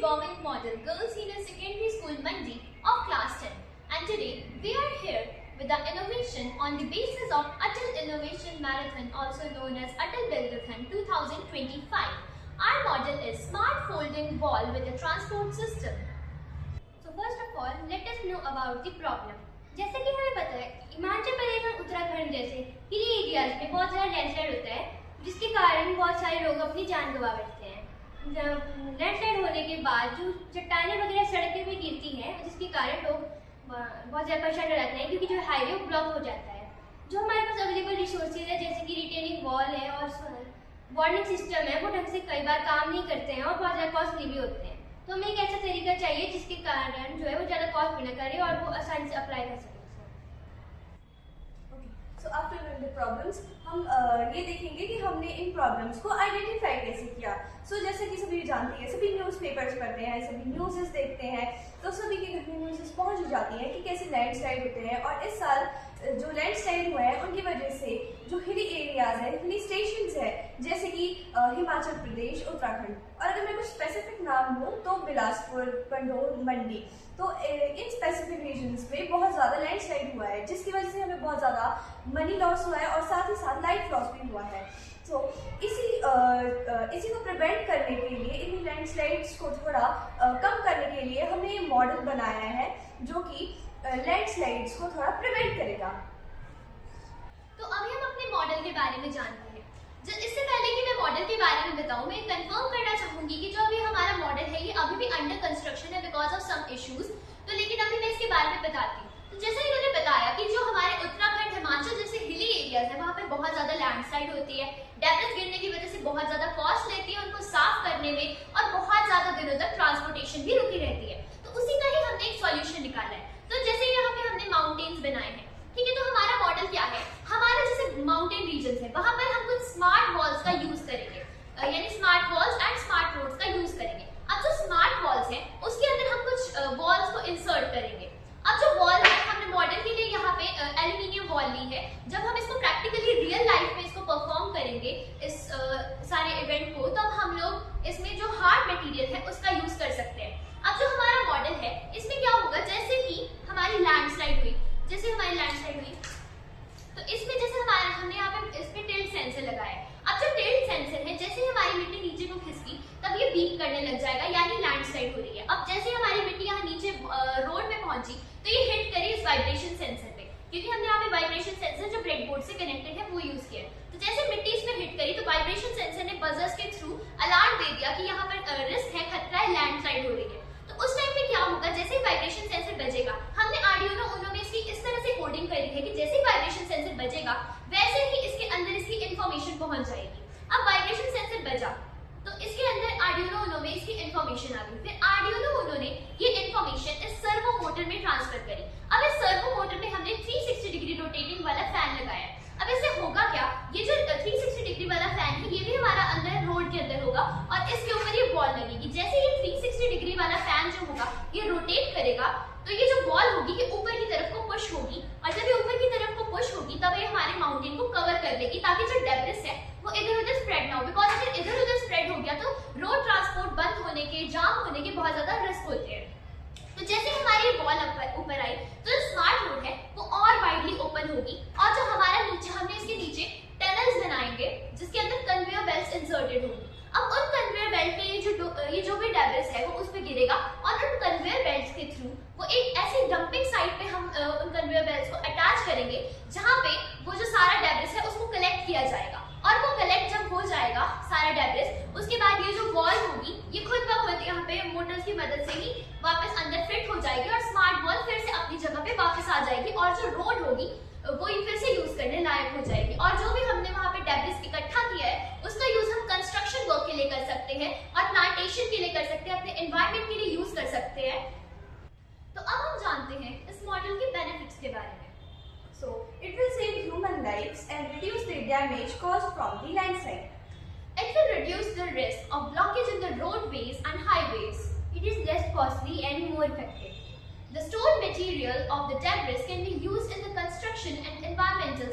Government Model Girls Senior Secondary School Mandi of Class 10, and today we are here with the innovation on the basis of Atal Innovation Marathon, also known as Atal Buildathon 2025. Our model is Smart Folding Wall with a Transport System. So first of all, let us know about the problem. जैसे कि हमें पता है, हिमाचल प्रदेश और उत्तराखंड जैसे hilly areas में बहुत सारा लैंडस्लाइड होता है, जिसके कारण बहुत सारे लोग अपनी जान गंवा बैठते हैं। लैंडस्लाइड होने के बाद जो चट्टानें वगैरह सड़कें पे गिरती हैं, जिसके कारण लोग बहुत ज़्यादा परेशान हो जाते हैं, क्योंकि जो हाईवे ब्लॉक हो जाता है। जो हमारे पास अवेलेबल रिसोर्सेज है, जैसे कि रिटेनिंग वॉल है और वार्निंग सिस्टम है, वो ढंग से कई बार काम नहीं करते हैं और बहुत ज़्यादा कॉस्टली भी होते हैं। तो हमें एक ऐसा तरीका चाहिए जिसके कारण जो है वो ज़्यादा कॉस्ट भी ना करे और वो आसानी से अप्लाई कर सके। So after knowing the problems, हम ये देखेंगे कि हमने इन प्रॉब्लम्स को आइडेंटिफाई कैसे किया। जैसे कि सभी जानते हैं, सभी न्यूज़पेपर्स पढ़ते हैं, सभी न्यूज़ेस देखते हैं, तो सभी के घर में न्यूज़ेस पहुंच जाती हैं कि कैसे लैंडस्लाइड होते हैं। और इस साल जो लैंडस्लाइड हुए हैं उनकी वजह से जो हिली एरियाज है, हिली स्टेशंस है, जैसे कि हिमाचल प्रदेश, उत्तराखंड, और अगर मैं कुछ स्पेसिफिक नाम लूँ तो बिलासपुर, पंडोर, मंडी, तो इन स्पेसिफिक रीजन्स में बहुत ज़्यादा लैंडस्लाइड हुआ है, जिसकी वजह से हमें बहुत ज़्यादा मनी लॉस हुआ है और साथ ही साथ लाइफ लॉस भी हुआ है। तो इसी को प्रिवेंट करने के लिए, इन लैंडस्लाइड्स को थोड़ा कम करने के लिए हमने ये मॉडल बनाया है जो कि लैंडस्लाइड्स को थोड़ा प्रिवेंट करेगा। तो अभी हम अपने मॉडल के बारे में जानते हैं। इससे पहले कि मैं मॉडल के बारे में बताऊं, मैं कंफर्म करना चाहूंगी कि जो अभी हमारा मॉडल है ये अभी भी अंडर कंस्ट्रक्शन है बिकॉज ऑफ सम इश्यूज। तो लेकिन अभी मैं इसके बारे में बताती हूँ। तो जैसे इन्होंने बताया कि जो हमारे उत्तराखंड, हिमाचल जैसे हिली एरियाज है, वहाँ पे बहुत ज्यादा लैंडस्लाइड होती है, डेब्रिस गिरने की वजह से बहुत ज्यादा कॉस्ट लेती है उनको साफ करने में, और बहुत ज्यादा दिनों तक ट्रांसपोर्टेशन भी रुकी रहती है। तो उसी का ही हमने एक सॉल्यूशन निकाला है। तो जैसे यहाँ पे हमने माउंटेन्स बनाए हैं, ठीक है, तो हमारा मॉडल क्या है, हमारे जैसे माउंटेन रीजन है वहां पर हम कुछ स्मार्ट वॉल्स का यूज करेंगे, यानी smart walls and smart roads का यूज करेंगे। अब जो स्मार्ट वॉल्स हैं उसके अंदर हम कुछ वॉल्स को इंसर्ट करेंगे। अब जो वॉल है, हमने मॉडल के लिए यहाँ पे एल्यूमिनियम वॉल ली है। जब हम इसको प्रैक्टिकली रियल लाइफ में इसको परफॉर्म करेंगे इस सारे इवेंट को, तब हम लोग इसमें जो हार्ड मटेरियल है उसका यूज कर सकते हैं। अब जो हमारा मॉडल है इसमें क्या होगा, जैसे ही हमारी लैंडस्लाइड हुई, तो इसमें जैसे हमने यहाँ पे इसमें टिल्ट सेंसर लगाया है। अब जो टिल्ट सेंसर है, जैसे हमारी मिट्टी नीचे को खिसकी तब ये बीप करने लग जाएगा, यानी लैंडस्लाइड हो रही है। अब जैसे हमारी मिट्टी यहाँ नीचे रोड में पहुंची तो ये हिट करी इस वाइब्रेशन सेंसर पे, क्योंकि हमने यहाँ पे वाइब्रेशन सेंसर जो ब्रेडबोर्ड से कनेक्टेड है वो यूज किया है। तो जैसे मिट्टी इसमें हिट करी तो वाइब्रेशन सेंसर ने बजर्स के थ्रू अलार्म दे दिया कि यहाँ पर रिस्क है, खतरा है, लैंडस्लाइड हो रही है। तो उस टाइम पे क्या होगा, जैसे ही वाइब्रेशन सेंसर बजेगा, हमने आर्डिनो उनो में इसकी इस तरह से कोडिंग करी है कि जैसे ही वाइब्रेशन सेंसर बजेगा वैसे ही इसके अंदर इसकी इंफॉर्मेशन पहुंच जाएगी। अब वाइब्रेशन सेंसर बजा तो इसके अंदर आर्डिनो उनो में इसकी इंफॉर्मेशन आ गई। फिर आर्डिनो उनो ने ये इंफॉर्मेशन इस सर्वो मोटर में ट्रांसफर करी। अब इस सर्वो मोटर में हमने 360 डिग्री रोटेटिंग वाला फैन लगाया। अब इससे होगा क्या, ये जो 360 डिग्री वाला फैन है ये भी हमारा अंदर रोड के अंदर होगा और इसके ऊपर ये बॉल लगेगी। जैसे ये 360 डिग्री वाला फैन जो होगा ये रोटेट करेगा तो ये जो बॉल होगी ये ऊपर की तरफ को पुश होगी, और जब ये ऊपर की तरफ को पुश होगी तब ये हमारे माउंटेन को कवर कर लेगी, ताकि जो डेब्रिस है वो इधर उधर स्प्रेड ना हो। बिकॉज अगर इधर उधर स्प्रेड हो गया तो रोड ट्रांसपोर्ट बंद होने के, जाम होने के बहुत ज्यादा रिस्क होते हैं। तो जैसे हमारी बॉल ऊपर आई तो जो स्मार्ट रोड है वो और वाइडली ओपन होगी, और जो हमारा नीचे, हमने इसके नीचे टनल्स बनाएंगे जिसके अंदर कन्वेयर बेल्ट्स इंसर्टेड होंगी। अब उन कन्वेयर बेल्ट पे ये जो भी डेब्रिस है वो उस पे गिरेगा, और उन कन्वेयर बेल्ट्स के थ्रू वो एक ऐसी डंपिंग साइट पे हम उन कन्वेयर बेल्ट्स को अटैच करेंगे जहां पे वो जो सारा डेब्रिस है उसको कलेक्ट किया जाएगा। और वो कलेक्ट जब हो जाएगा सारा डेब्रिस, उसके बाद ये जो वॉल होगी ये खुद ब खुद यहाँ पे मोटर्स की मदद से ही वापस अंदर फिट हो जाएगी और स्मार्ट वॉल फिर से अपनी जगह पे वापस आ जाएगी, और जो रोड होगी वो फिर से यूज करने लायक हो जाएगी। और जो भी हमने वहाँ पे डेब्रिस इकट्ठा किया है उसका यूज हम कंस्ट्रक्शन वर्क के लिए कर सकते हैं और प्लांटेशन के लिए कर सकते हैं, अपने एनवायरमेंट के लिए यूज कर सकते हैं। तो अब हम जानते हैं इस मॉडल के बेनिफिट्स के बारे में। So it will save human lives and reduce the damage caused from the landslide. It will reduce the risk of blockage in the roadways and highways. It is less costly and more effective. The stored material of the debris can be used in the construction and environmental